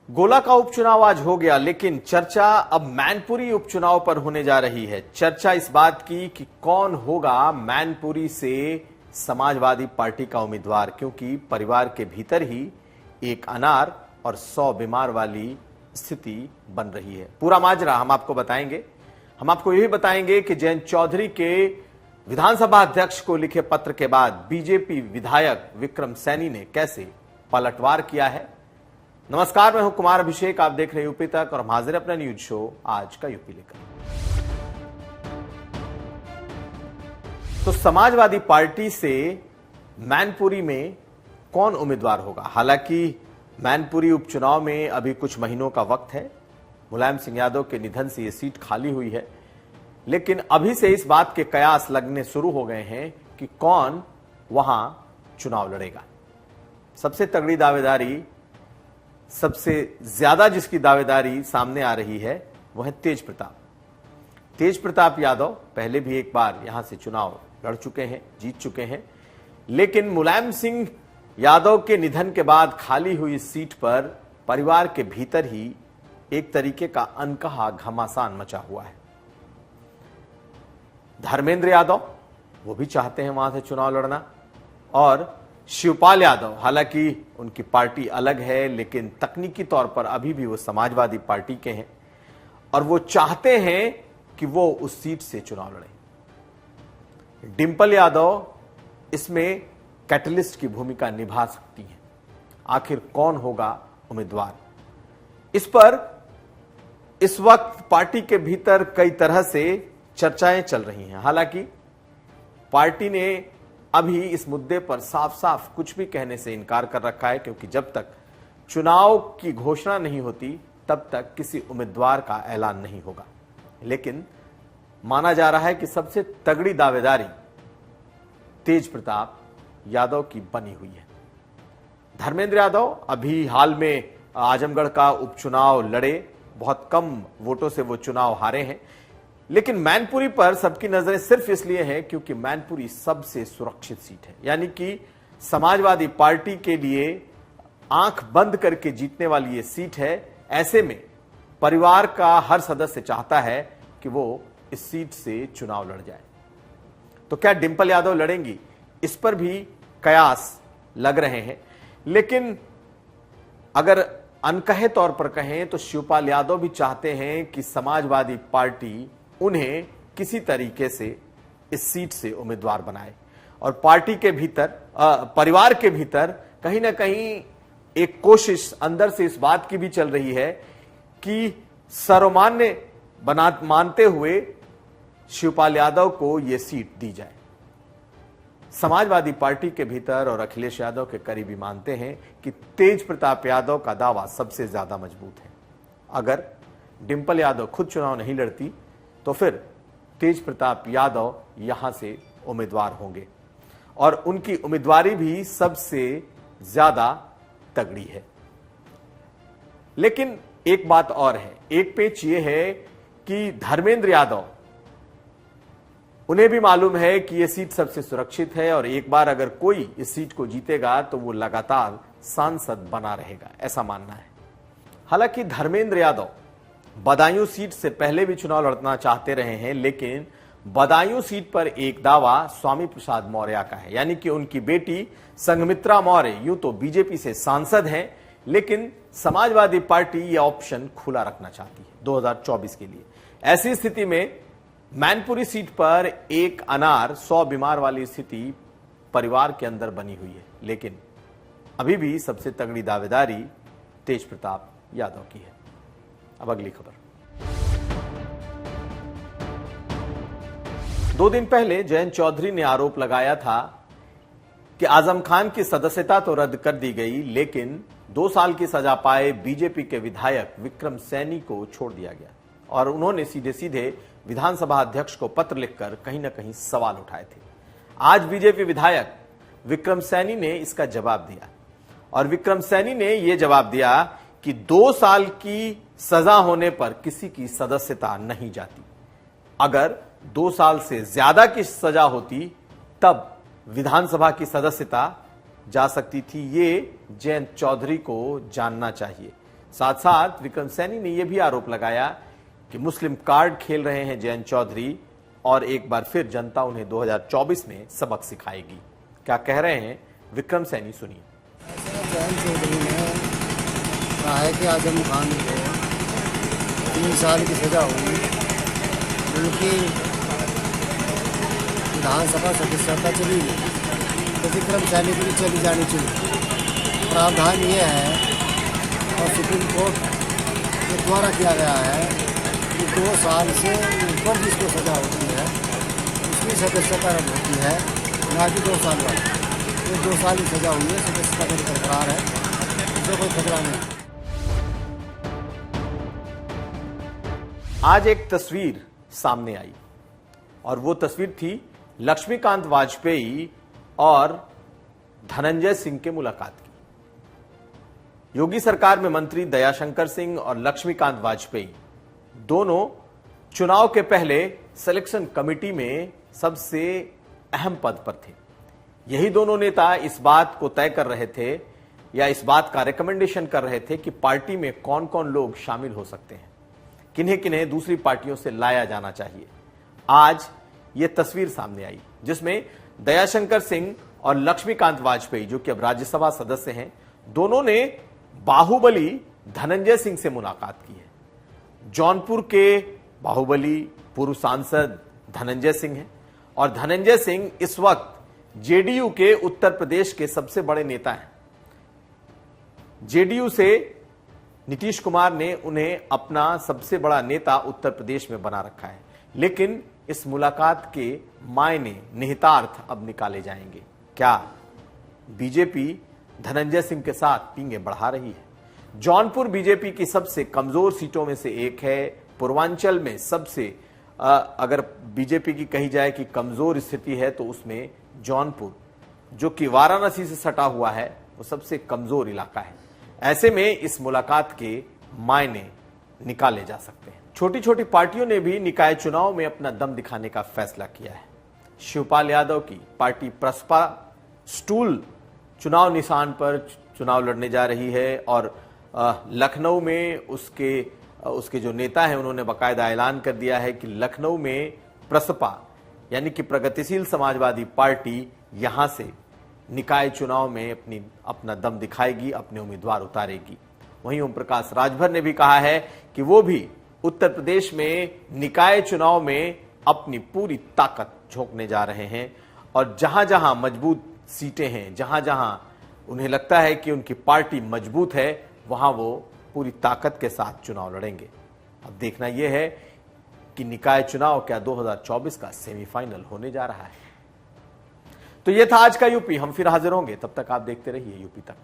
गोला का उपचुनाव आज हो गया, लेकिन चर्चा अब मैनपुरी उपचुनाव पर होने जा रही है। चर्चा इस बात की कि कौन होगा मैनपुरी से समाजवादी पार्टी का उम्मीदवार, क्योंकि परिवार के भीतर ही एक अनार और 100 बीमार वाली स्थिति बन रही है। पूरा माजरा हम आपको बताएंगे। हम आपको यही बताएंगे कि जयंत चौधरी के विधानसभा अध्यक्ष को लिखे पत्र के बाद बीजेपी विधायक विक्रम सैनी ने कैसे पलटवार किया है। नमस्कार, मैं हूं कुमार अभिषेक, आप देख रहे हैं यूपी तक और हम हाजिर अपना न्यूज शो आज का यूपी लेकर। तो समाजवादी पार्टी से मैनपुरी में कौन उम्मीदवार होगा। हालांकि मैनपुरी उपचुनाव में अभी कुछ महीनों का वक्त है। मुलायम सिंह यादव के निधन से यह सीट खाली हुई है, लेकिन अभी से इस बात के कयास लगने शुरू हो गए हैं कि कौन वहां चुनाव लड़ेगा। सबसे तगड़ी दावेदारी, सबसे ज्यादा जिसकी दावेदारी सामने आ रही है वह है तेज प्रताप यादव। पहले भी एक बार यहां से चुनाव लड़ चुके हैं, जीत चुके हैं, लेकिन मुलायम सिंह यादव के निधन के बाद खाली हुई सीट पर परिवार के भीतर ही एक तरीके का अनकहा घमासान मचा हुआ है। धर्मेंद्र यादव वो भी चाहते हैं वहां से चुनाव लड़ना, और शिवपाल यादव, हालांकि उनकी पार्टी अलग है लेकिन तकनीकी तौर पर अभी भी वो समाजवादी पार्टी के हैं और वो चाहते हैं कि वो उस सीट से चुनाव लड़े। डिंपल यादव इसमें कैटलिस्ट की भूमिका निभा सकती हैं। आखिर कौन होगा उम्मीदवार, इस पर इस वक्त पार्टी के भीतर कई तरह से चर्चाएं चल रही हैं। हालांकि पार्टी ने अभी इस मुद्दे पर साफ साफ कुछ भी कहने से इनकार कर रखा है, क्योंकि जब तक चुनाव की घोषणा नहीं होती तब तक किसी उम्मीदवार का ऐलान नहीं होगा। लेकिन माना जा रहा है कि सबसे तगड़ी दावेदारी तेज प्रताप यादव की बनी हुई है। धर्मेंद्र यादव अभी हाल में आजमगढ़ का उपचुनाव लड़े, बहुत कम वोटों से वो चुनाव हारे हैं, लेकिन मैनपुरी पर सबकी नजरें सिर्फ इसलिए हैं क्योंकि मैनपुरी सबसे सुरक्षित सीट है। यानी कि समाजवादी पार्टी के लिए आंख बंद करके जीतने वाली ये सीट है। ऐसे में परिवार का हर सदस्य चाहता है कि वो इस सीट से चुनाव लड़ जाए। तो क्या डिंपल यादव लड़ेंगी, इस पर भी कयास लग रहे हैं। लेकिन अगर अनकहे तौर पर कहें तो शिवपाल यादव भी चाहते हैं कि समाजवादी पार्टी उन्हें किसी तरीके से इस सीट से उम्मीदवार बनाए, और पार्टी के भीतर, परिवार के भीतर कहीं ना कहीं एक कोशिश अंदर से इस बात की भी चल रही है कि सर्वमान्य मानते हुए शिवपाल यादव को यह सीट दी जाए। समाजवादी पार्टी के भीतर और अखिलेश यादव के करीबी मानते हैं कि तेज प्रताप यादव का दावा सबसे ज्यादा मजबूत है। अगर डिंपल यादव खुद चुनाव नहीं लड़ती तो फिर तेज प्रताप यादव यहां से उम्मीदवार होंगे, और उनकी उम्मीदवारी भी सबसे ज्यादा तगड़ी है। लेकिन एक बात और है, एक पेच यह है कि धर्मेंद्र यादव, उन्हें भी मालूम है कि यह सीट सबसे सुरक्षित है और एक बार अगर कोई इस सीट को जीतेगा तो वो लगातार सांसद बना रहेगा, ऐसा मानना है। हालांकि धर्मेंद्र यादव बदायूं सीट से पहले भी चुनाव लड़ना चाहते रहे हैं, लेकिन बदायूं सीट पर एक दावा स्वामी प्रसाद मौर्य का है। यानी कि उनकी बेटी संघमित्रा मौर्य यूं तो बीजेपी से सांसद हैं, लेकिन समाजवादी पार्टी यह ऑप्शन खुला रखना चाहती है 2024 के लिए। ऐसी स्थिति में मैनपुरी सीट पर एक अनार 100 बीमार वाली स्थिति परिवार के अंदर बनी हुई है, लेकिन अभी भी सबसे तगड़ी दावेदारी तेज प्रताप यादव की है। अब अगली खबर। 2 दिन पहले जयंत चौधरी ने आरोप लगाया था कि आजम खान की सदस्यता तो रद्द कर दी गई, लेकिन 2 साल की सजा पाए बीजेपी के विधायक विक्रम सैनी को छोड़ दिया गया, और उन्होंने सीधे सीधे विधानसभा अध्यक्ष को पत्र लिखकर कहीं ना कहीं सवाल उठाए थे। आज बीजेपी विधायक विक्रम सैनी ने इसका जवाब दिया, और विक्रम सैनी ने यह जवाब दिया कि 2 साल की सजा होने पर किसी की सदस्यता नहीं जाती। अगर 2 साल से ज्यादा की सजा होती तब विधानसभा की सदस्यता जा सकती थी। ये जयंत चौधरी को जानना चाहिए। साथ साथ विक्रम सैनी ने यह भी आरोप लगाया कि मुस्लिम कार्ड खेल रहे हैं जयंत चौधरी और एक बार फिर जनता उन्हें 2024 में सबक सिखाएगी। क्या कह रहे हैं विक्रम सैनी, सुनिए। जयंत चौधरी ने कहा है कि आजम खान को 3 साल की सजा हुई, उनकी विधानसभा सदस्यता चली गई, तो विक्रम सैनी की भी चली जानी चाहिए। प्रावधान ये है और सुप्रीम कोर्ट के द्वारा किया गया है कि 2 साल से ऊपर जिसको सजा होती है उसकी सदस्यता रद्द होती है, ना कि 2 साल वाली। ये 2 साल की सजा हुई है, सदस्यता का बरकरार है, इससे कोई खतरा नहीं। आज एक तस्वीर सामने आई और वो तस्वीर थी लक्ष्मीकांत वाजपेयी और धनंजय सिंह के मुलाकात की। योगी सरकार में मंत्री दयाशंकर सिंह और लक्ष्मीकांत वाजपेयी दोनों चुनाव के पहले सिलेक्शन कमेटी में सबसे अहम पद पर थे। यही दोनों नेता इस बात को तय कर रहे थे या इस बात का रिकमेंडेशन कर रहे थे कि पार्टी में कौन कौन लोग शामिल हो सकते हैं, किन्हें किन्हें दूसरी पार्टियों से लाया जाना चाहिए। आज यह तस्वीर सामने आई जिसमें दयाशंकर सिंह और लक्ष्मीकांत वाजपेयी, जो कि अब राज्यसभा सदस्य हैं, दोनों ने बाहुबली धनंजय सिंह से मुलाकात की है। जौनपुर के बाहुबली पूर्व सांसद धनंजय सिंह हैं और धनंजय सिंह इस वक्त जेडीयू के उत्तर प्रदेश के सबसे बड़े नेता हैं। जेडीयू से नीतीश कुमार ने उन्हें अपना सबसे बड़ा नेता उत्तर प्रदेश में बना रखा है, लेकिन इस मुलाकात के मायने निहितार्थ अब निकाले जाएंगे। क्या बीजेपी धनंजय सिंह के साथ पींगे बढ़ा रही है? जौनपुर बीजेपी की सबसे कमजोर सीटों में से एक है। पूर्वांचल में सबसे अगर बीजेपी की कही जाए कि कमजोर स्थिति है तो उसमें जौनपुर, जो कि वाराणसी से सटा हुआ है, वो सबसे कमजोर इलाका है। ऐसे में इस मुलाकात के मायने निकाले जा सकते हैं। छोटी छोटी पार्टियों ने भी निकाय चुनाव में अपना दम दिखाने का फैसला किया है। शिवपाल यादव की पार्टी प्रसपा स्टूल चुनाव निशान पर चुनाव लड़ने जा रही है और लखनऊ में उसके जो नेता हैं उन्होंने बाकायदा ऐलान कर दिया है कि लखनऊ में प्रसपा यानी कि प्रगतिशील समाजवादी पार्टी यहां से निकाय चुनाव में अपना दम दिखाएगी, अपने उम्मीदवार उतारेगी। वहीं ओम प्रकाश राजभर ने भी कहा है कि वो भी उत्तर प्रदेश में निकाय चुनाव में अपनी पूरी ताकत झोंकने जा रहे हैं और जहां जहां मजबूत सीटें हैं, जहां जहां उन्हें लगता है कि उनकी पार्टी मजबूत है, वहां वो पूरी ताकत के साथ चुनाव लड़ेंगे। अब देखना यह है कि निकाय चुनाव क्या 2024 का सेमीफाइनल होने जा रहा है। तो यह था आज का यूपी। हम फिर हाजिर होंगे, तब तक आप देखते रहिए यूपी तक।